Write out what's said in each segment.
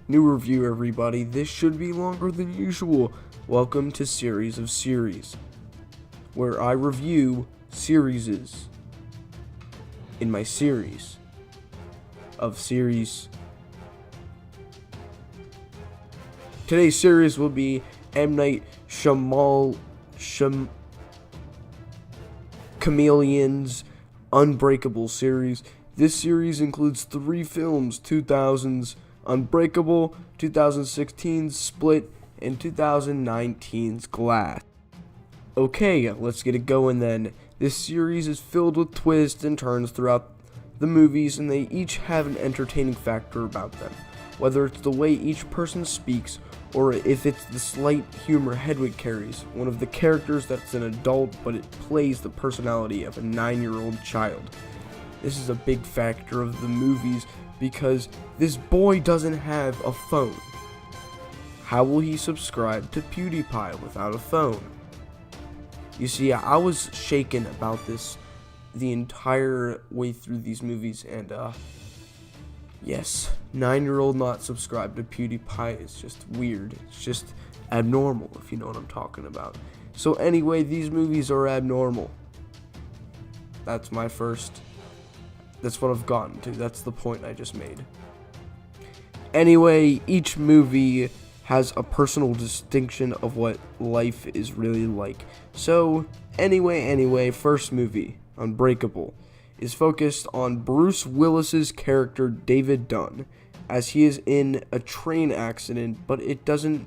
New review, everybody. This should be longer than usual. Welcome to Series of Series, where I review series in my series of series. Today's series will be M. Night Chameleon's Unbreakable series. This series includes 3 films: 2000's Unbreakable, 2016's Split, and 2019's Glass. Okay, let's get it going then. This series is filled with twists and turns throughout the movies, and they each have an entertaining factor about them. Whether it's the way each person speaks, or if it's the slight humor Hedwig carries, one of the characters that's an adult but it plays the personality of a 9-year-old child. This is a big factor of the movies because this boy doesn't have a phone. How will he subscribe to PewDiePie without a phone? You see, I was shaken about this the entire way through these movies, and yes, 9-year-old not subscribed to PewDiePie is just weird. It's just abnormal, if you know what I'm talking about. So anyway, these movies are abnormal. That's what I've gotten to. That's the point I just made. Anyway, each movie has a personal distinction of what life is really like. So, anyway, first movie, Unbreakable, is focused on Bruce Willis's character David Dunn, as he is in a train accident, but it doesn't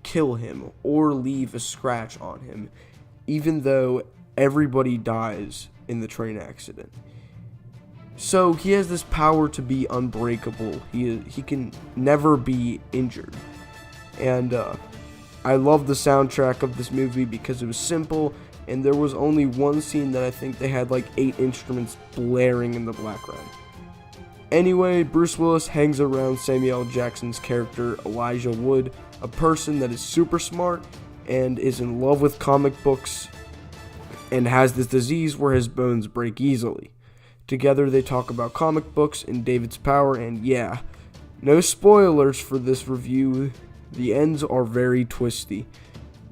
kill him or leave a scratch on him, even though everybody dies in the train accident. So he has this power to be unbreakable. He can never be injured. And I love the soundtrack of this movie because it was simple, and there was only one scene that I think they had like 8 instruments blaring in the background. Anyway, Bruce Willis hangs around Samuel L. Jackson's character Elijah Wood, a person that is super smart and is in love with comic books and has this disease where his bones break easily. Together they talk about comic books and David's power, and yeah, no spoilers for this review, the ends are very twisty.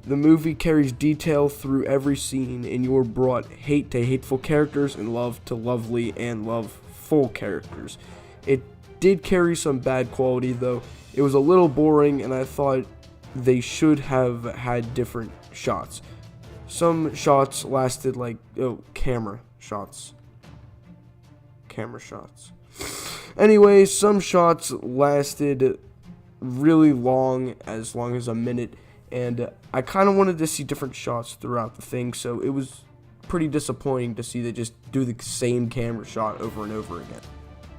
The movie carries detail through every scene, and you are brought hate to hateful characters and love to lovely and loveful characters. It did carry some bad quality though. It was a little boring, and I thought they should have had different shots. Some shots lasted like, camera shots. Anyway, some shots lasted really long as a minute, and I kind of wanted to see different shots throughout the thing, so it was pretty disappointing to see they just do the same camera shot over and over again.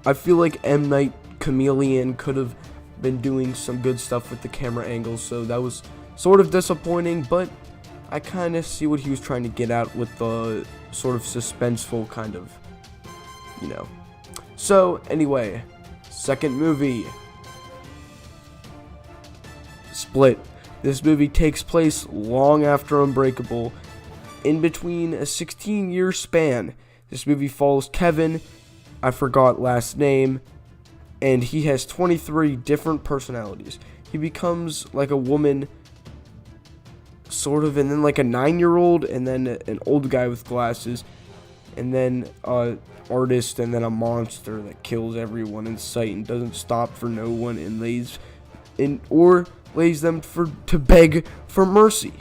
I feel like M. Night Chameleon could have been doing some good stuff with the camera angles, so that was sort of disappointing, but I kind of see what he was trying to get at with the sort of suspenseful kind of, So, anyway, second movie, Split. This movie takes place long after Unbreakable, in between a 16-year span. This movie follows Kevin, I forgot last name, and he has 23 different personalities. He becomes like a woman, sort of, and then like a 9-year-old, and then an old guy with glasses, and then artist, and then a monster that kills everyone in sight and doesn't stop for no one and lays them to beg for mercy.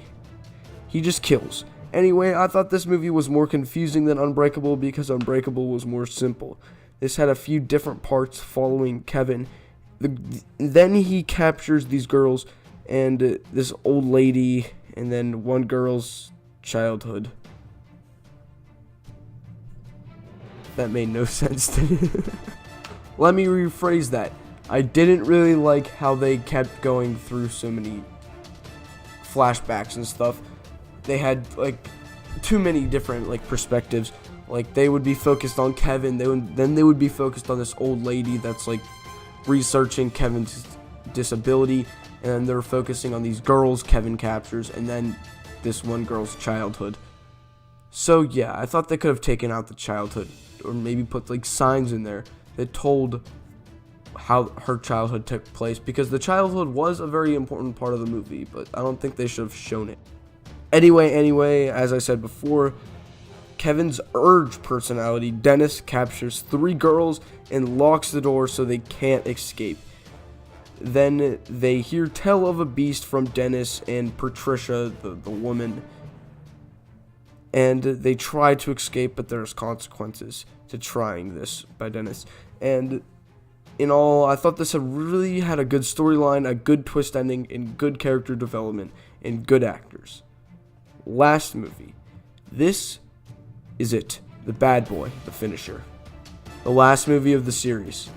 He just kills. Anyway, I thought this movie was more confusing than Unbreakable because Unbreakable was more simple. This had a few different parts following Kevin. Then he captures these girls and this old lady, and then one girl's childhood. That made no sense to me. Let me rephrase that. I didn't really like how they kept going through so many flashbacks and stuff. They had like too many different perspectives. Like they would be focused on Kevin, then they would be focused on this old lady that's like researching Kevin's disability, and then they're focusing on these girls Kevin captures, and then this one girl's childhood. So yeah, I thought they could have taken out the childhood, or maybe put like signs in there that told how her childhood took place, because the childhood was a very important part of the movie, but I don't think they should have shown it. Anyway, as I said before, Kevin's urge personality, Dennis, captures 3 girls and locks the door so they can't escape. Then they hear tell of a beast from Dennis and Patricia, the woman, and they try to escape, but there's consequences to trying this by Dennis. And in all, I thought this really had a good storyline, a good twist ending, and good character development, and good actors. Last movie. This is it. The Bad Boy, the finisher. The last movie of the series.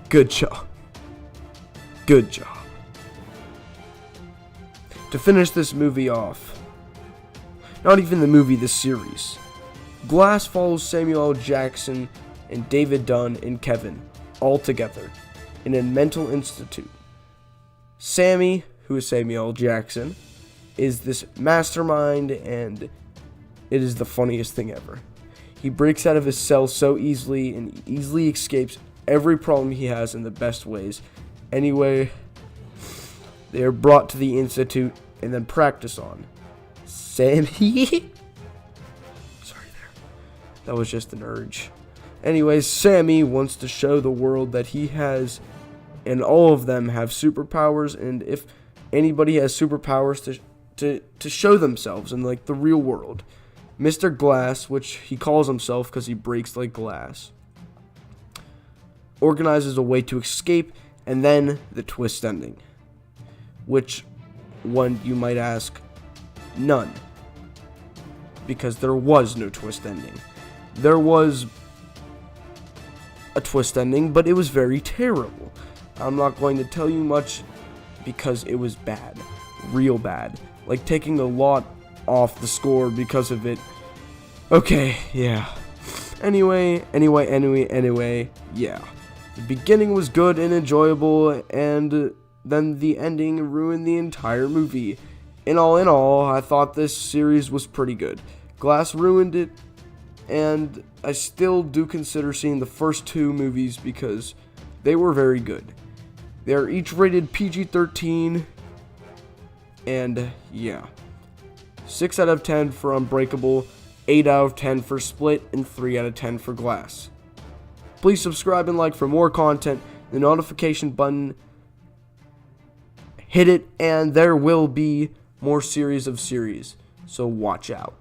Good job. Good job. To finish this movie off, not even the movie, the series, Glass follows Samuel L. Jackson and David Dunn and Kevin all together in a mental institute. Sammy, who is Samuel L. Jackson, is this mastermind, and it is the funniest thing ever. He breaks out of his cell so easily and easily escapes every problem he has in the best ways. Anyway, they are brought to the institute and then practice on. Sammy? Sorry there. That was just an urge. Anyways, Sammy wants to show the world that he has, and all of them have superpowers, and if anybody has superpowers to show themselves in like the real world. Mr. Glass, which he calls himself because he breaks like glass, organizes a way to escape, and then the twist ending. Which one, you might ask? None. Because there was no twist ending. There was a twist ending, but it was very terrible. I'm not going to tell you much because it was bad. Real bad. Like taking a lot off the score because of it. Okay, yeah. Anyway, yeah. The beginning was good and enjoyable, and then the ending ruined the entire movie. In all, I thought this series was pretty good. Glass ruined it, and I still do consider seeing the first 2 movies because they were very good. They are each rated PG-13, and yeah. 6 out of 10 for Unbreakable, 8 out of 10 for Split, and 3 out of 10 for Glass. Please subscribe and like for more content. The notification button, hit it, and there will be more series of series, so watch out.